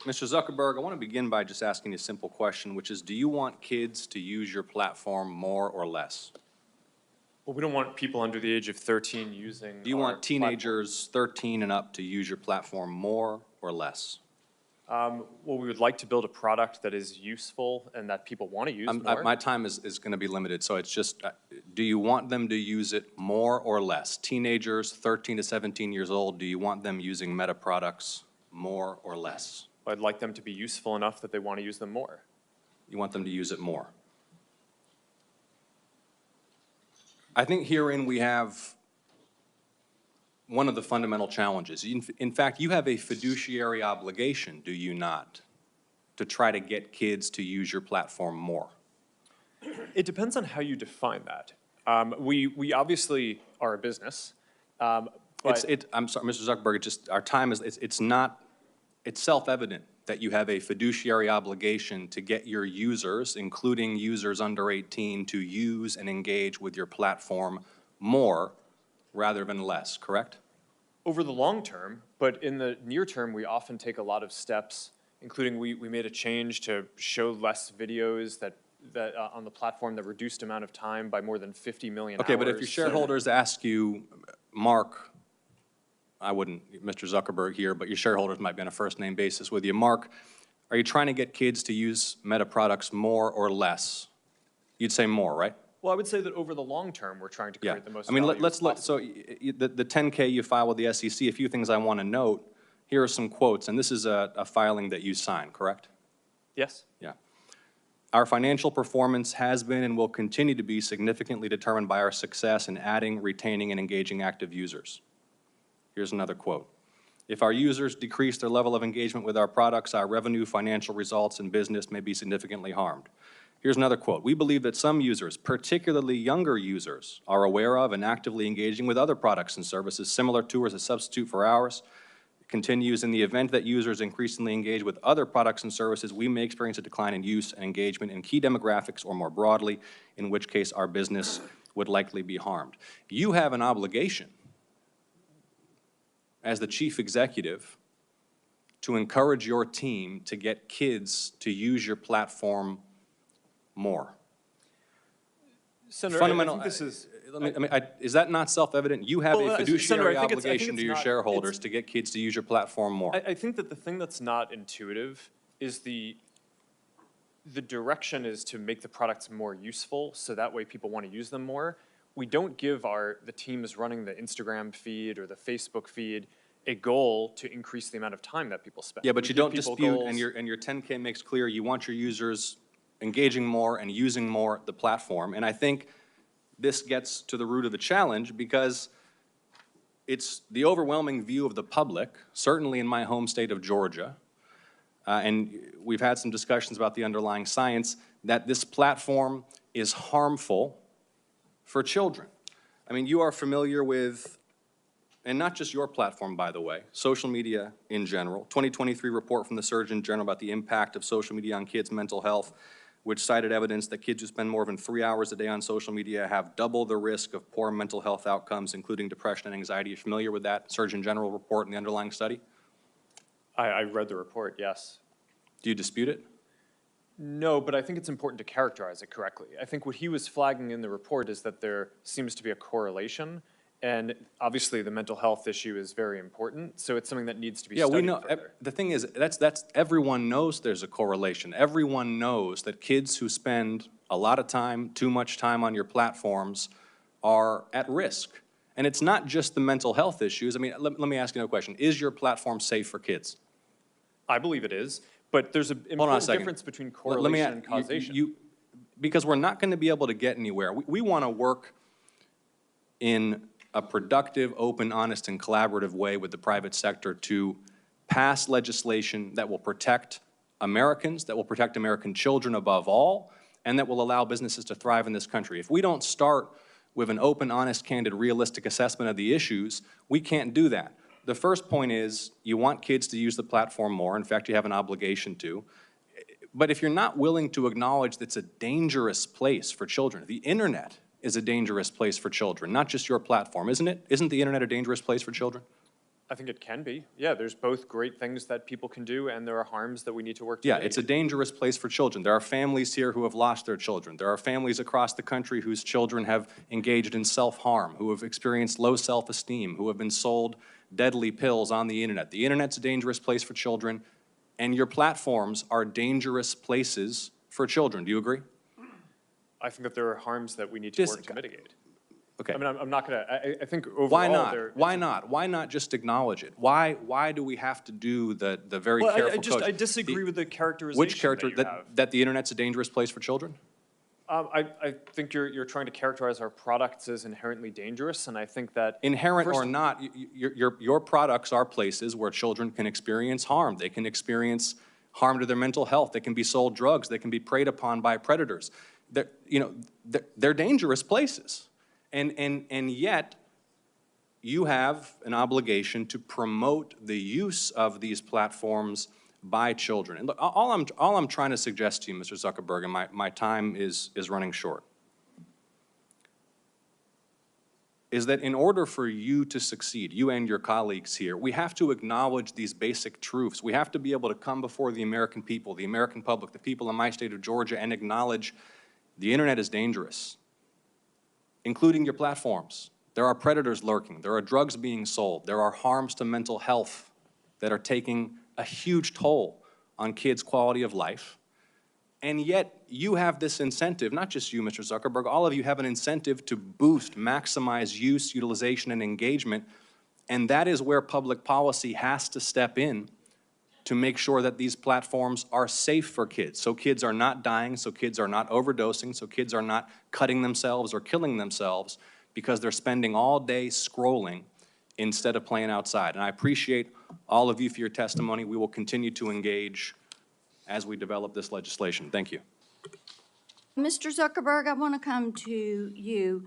Mr. Zuckerberg, I want to begin by just asking a simple question, which is, do you want kids to use your platform more or less? Well, we don't want people under the age of 13 using. Do you want teenagers 13 and up to use your platform more or less? Well, we would like to build a product that is useful and that people want to use more. My time is going to be limited, so it's just, do you want them to use it more or less? Teenagers 13 to 17 years old, do you want them using Meta products more or less? I'd like them to be useful enough that they want to use them more. You want them to use it more. I think herein we have one of the fundamental challenges. In fact, you have a fiduciary obligation, do you not, to try to get kids to use your platform more? It depends on how you define that. We obviously are a business. I'm sorry, Mr. Zuckerberg, our time is, it's self-evident that you have a fiduciary obligation to get your users, including users under 18, to use and engage with your platform more rather than less, correct? Over the long term, but in the near term, we often take a lot of steps, including we made a change to show less videos that on the platform that reduced amount of time by more than 50 million Okay, hours. but if your shareholders ask you, Mark, I wouldn't, Mr. Zuckerberg here, but your shareholders might be on a first-name basis with you. Mark, are you trying to get kids to use Meta products more or less? You'd say more, right? Well, I would say that over the long term, we're trying to create the most I mean, value let's look. possible. So the 10K you file with the SEC, a few things I want to note. Here are some quotes, and this is a filing that you signed, correct? Yes. Yeah. Our financial performance has been and will continue to be significantly determined by our success in adding, retaining, and engaging active users. Here's another quote. If our users decrease their level of engagement with our products, our revenue, financial results, and business may be significantly harmed. Here's another quote. We believe that some users, particularly younger users, are aware of and actively engaging with other products and services similar to or as a substitute for ours. It continues, in the event that users increasingly engage with other products and services, we may experience a decline in use and engagement in key demographics or more broadly, in which case our business would likely be harmed. You have an obligation as the chief executive to encourage your team to get kids to use your platform more. Senator, Fundamental, I think this is... is that not self-evident? You have a fiduciary Senator, obligation to your shareholders to get kids to use your platform more. I think that the thing that's not intuitive is the direction is to make the products more useful, so that way people want to use them more. We don't give the teams running the Instagram feed or the Facebook feed a goal to increase the amount of time that people spend. Yeah, but you don't dispute, and your 10K makes clear you want your users engaging more and using more the platform. And I think this gets to the root of the challenge because it's the overwhelming view of the public, certainly in my home state of Georgia, and we've had some discussions about the underlying science, that this platform is harmful for children. I mean, you are familiar with, and not just your platform, by the way, social media in general. 2023 report from the Surgeon General about the impact of social media on kids' mental health, which cited evidence that kids who spend more than 3 hours a day on social media have double the risk of poor mental health outcomes, including depression and anxiety. Are you familiar with that Surgeon General report and the underlying study? I read the report, yes. Do you dispute it? No, but I think it's important to characterize it correctly. I think what he was flagging in the report is that there seems to be a correlation, and obviously the mental health issue is very important, so it's something that needs to be studied we know. further. The thing is, everyone knows there's a correlation. Everyone knows that kids who spend a lot of time, too much time on your platforms are at risk. And it's not just the mental health issues. I mean, let me ask you another question. Is your platform safe for kids? I believe it is, but there's an important difference between correlation and causation. Because we're not going to be able to get anywhere. We want to work in a productive, open, honest, and collaborative way with the private sector to pass legislation that will protect Americans, that will protect American children above all, and that will allow businesses to thrive in this country. If we don't start with an open, honest, candid, realistic assessment of the issues, we can't do that. The first point is you want kids to use the platform more. In fact, you have an obligation to. But if you're not willing to acknowledge that it's a dangerous place for children, the internet is a dangerous place for children, not just your platform, isn't it? Isn't the internet a dangerous place for children? I think it can be. Yeah, there's both great things that people can do, and there are harms that we need to work to Yeah, mitigate. it's a dangerous place for children. There are families here who have lost their children. There are families across the country whose children have engaged in self-harm, who have experienced low self-esteem, who have been sold deadly pills on the internet. The internet's a dangerous place for children, and your platforms are dangerous places for children. Do you agree? I think that there are harms that we need to work to mitigate. Okay. I mean, I'm not gonna, I think overall Why not? there. Why not? Why not just acknowledge it? Why do we have to do the very Well, careful I code? disagree with the characterization Which character, that you have. that the internet's a dangerous place for children? I think you're trying to characterize our products as inherently dangerous, and I think that. Inherent first or not, your products are places where children can experience harm. They can experience harm to their mental health. They can be sold drugs. They can be preyed upon by predators. They're dangerous places. And yet, you have an obligation to promote the use of these platforms by children. And look, all I'm trying to suggest to you, Mr. Zuckerberg, and my time is running short, is that in order for you to succeed, you and your colleagues here, we have to acknowledge these basic truths. We have to be able to come before the American people, the American public, the people in my state of Georgia, and acknowledge the internet is dangerous, including your platforms. There are predators lurking. There are drugs being sold. There are harms to mental health that are taking a huge toll on kids' quality of life. And yet, you have this incentive, not just you, Mr. Zuckerberg, all of you have an incentive to boost, maximize use, utilization, and engagement, and that is where public policy has to step in to make sure that these platforms are safe for kids, so kids are not dying, so kids are not overdosing, so kids are not cutting themselves or killing themselves because they're spending all day scrolling instead of playing outside. And I appreciate all of you for your testimony. We will continue to engage as we develop this legislation. Thank you. Mr. Zuckerberg, I want to come to you.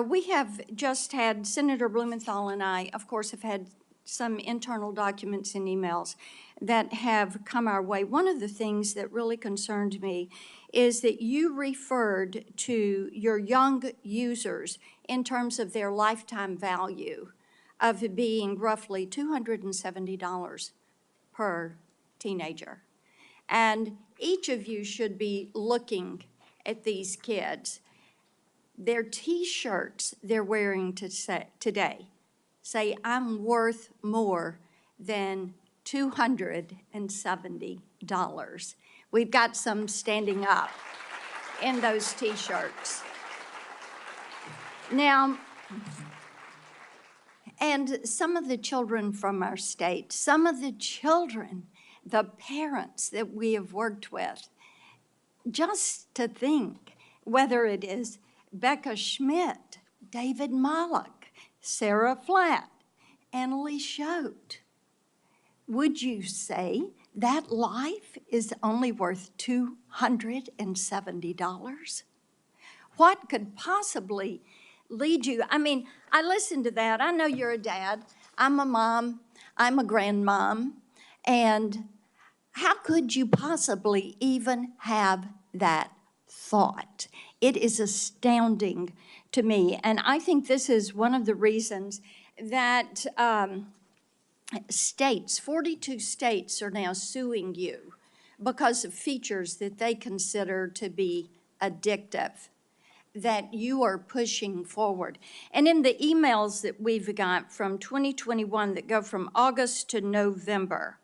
We have just had, Senator Blumenthal and I, of course, have had some internal documents and emails that have come our way. One of the things that really concerned me is that you referred to your young users in terms of their lifetime value of it being roughly $270 per teenager. And each of you should be looking at these kids. Their T-shirts they're wearing today say, I'm worth more than $270. We've got some standing up in those T-shirts. Now, and some of the children from our state, some of the children, the parents that we have worked with, just to think, whether it is Becca Schmidt, David Mollick, Sarah Flatt, Annalie Schote, would you say that life is only worth $270? What could possibly lead you? I mean, I listened to that. I know you're a dad. I'm a mom. I'm a grandmom. And how could you possibly even have that thought? It is astounding to me. And I think this is one of the reasons that states, 42 states are now suing you because of features that they consider to be addictive that you are pushing forward. And in the emails that we've got from 2021 that go from August to November,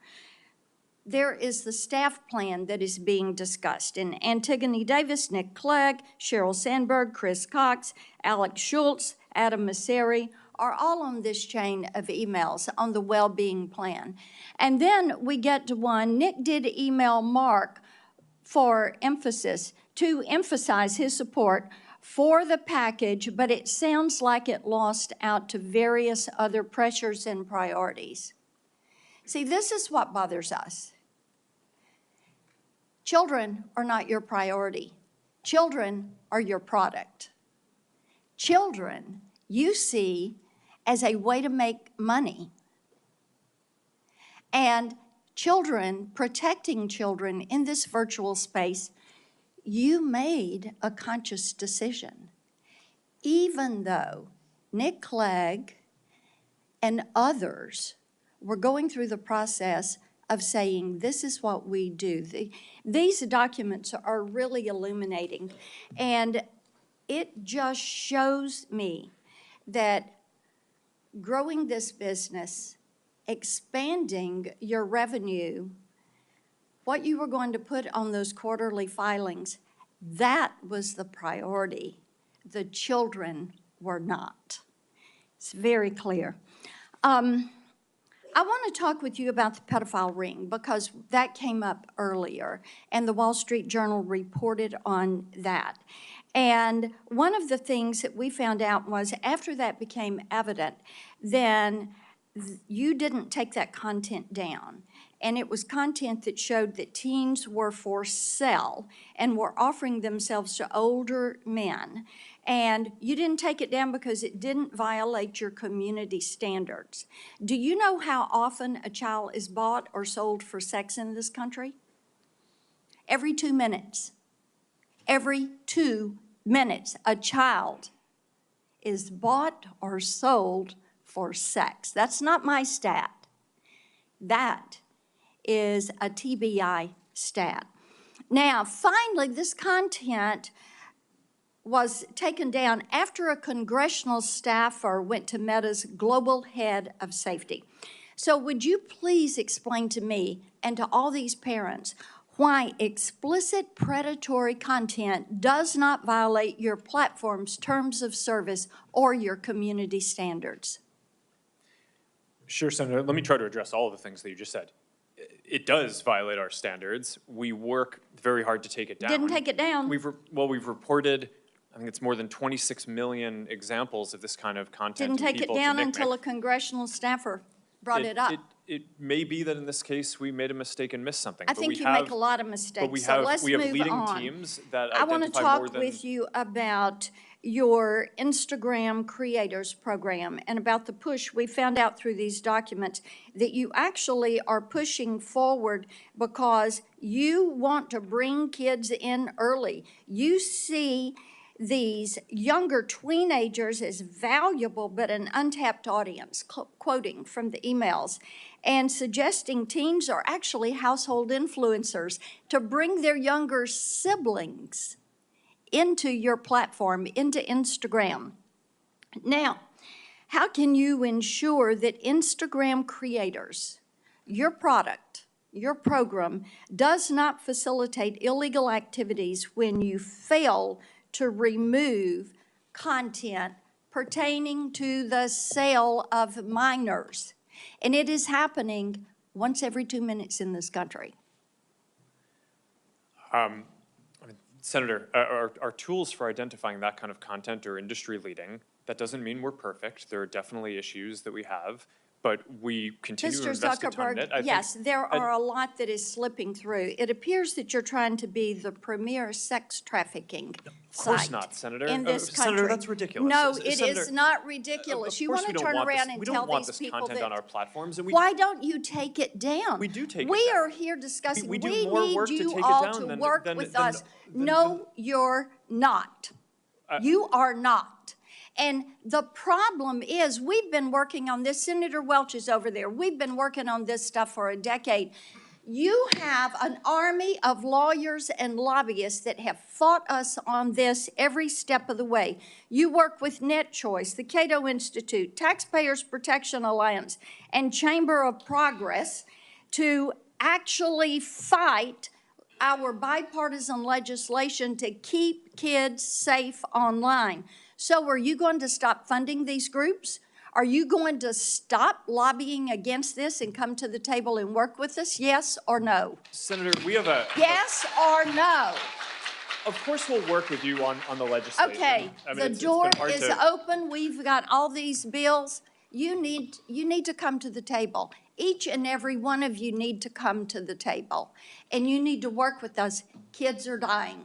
there is the staff plan that is being discussed. And Antigone Davis, Nick Clegg, Sheryl Sandberg, Chris Cox, Alex Schultz, Adam Masseri are all on this chain of emails on the well-being plan. And then we get to one, Nick did email Mark for emphasis, to emphasize his support for the package, but it sounds like it lost out to various other pressures and priorities. See, this is what bothers us. Children are not your priority. Children are your product. Children you see as a way to make money. And children, protecting children in this virtual space, you made a conscious decision. Even though Nick Clegg and others we're going through the process of saying, this is what we do. These documents are really illuminating, and it just shows me that growing this business, expanding your revenue, what you were going to put on those quarterly filings, that was the priority. The children were not. It's very clear. I want to talk with you about the pedophile ring because that came up earlier, and the Wall Street Journal reported on that. And one of the things that we found out was after that became evident, then you didn't take that content down. And it was content that showed that teens were for sale and were offering themselves to older men. And you didn't take it down because it didn't violate your community standards. Do you know how often a child is bought or sold for sex in this country? Every 2 minutes. Every 2 minutes, a child is bought or sold for sex. That's not my stat. That is a TBI stat. Now, finally, this content was taken down after a congressional staffer went to Meta's global head of safety. So would you please explain to me and to all these parents why explicit predatory content does not violate your platform's terms of service or your community standards? Sure, Senator. Let me try to address all of the things that you just said. It does violate our standards. We work very hard to take it down. Didn't take it down. We've reported, I think it's more than 26 million examples of this kind of content. Didn't take it down until a congressional staffer brought it up. It may be that in this case we made a mistake and missed something. I think you make a lot of mistakes, so let's move on. We have leading teams that I want to identify more talk than... with you about your Instagram Creators Program and about the push. We found out through these documents that you actually are pushing forward because you want to bring kids in early. You see these younger teenagers as valuable but an untapped audience, quoting from the emails, and suggesting teens are actually household influencers to bring their younger siblings into your platform, into Instagram. Now, how can you ensure that Instagram creators, your product, your program, does not facilitate illegal activities when you fail to remove content pertaining to the sale of minors? And it is happening once every 2 minutes in this country. Senator, our tools for identifying that kind of content are industry leading. That doesn't mean we're perfect. There are definitely issues that we have, but we continue to invest a ton in it. Mr. Zuckerberg, yes, there are a lot that is slipping through. It appears that you're trying to be the premier sex trafficking Of course site not, Senator. in this country. Senator, that's ridiculous. No, it Senator, is not ridiculous. You want to turn around and tell these people we don't want this content on our platforms. And why don't you take it down? We do take it We down. are here discussing. We do We more work need to you take it all down to than- work than- with than- us. than- No, you're not. You are not. And the problem is, we've been working on this. Senator Welch is over there. We've been working on this stuff for a decade. You have an army of lawyers and lobbyists that have fought us on this every step of the way. You work with NetChoice, the Cato Institute, Taxpayers Protection Alliance, and Chamber of Progress to actually fight our bipartisan legislation to keep kids safe online. So are you going to stop funding these groups? Are you going to stop lobbying against this and come to the table and work with us? Yes or no? Senator, we have a... Yes or no? Of course we'll work with you on the legislation. Okay, I mean, the it's door been hard is to... open. We've got all these bills. You need to come to the table. Each and every one of you need to come to the table. And you need to work with us. Kids are dying.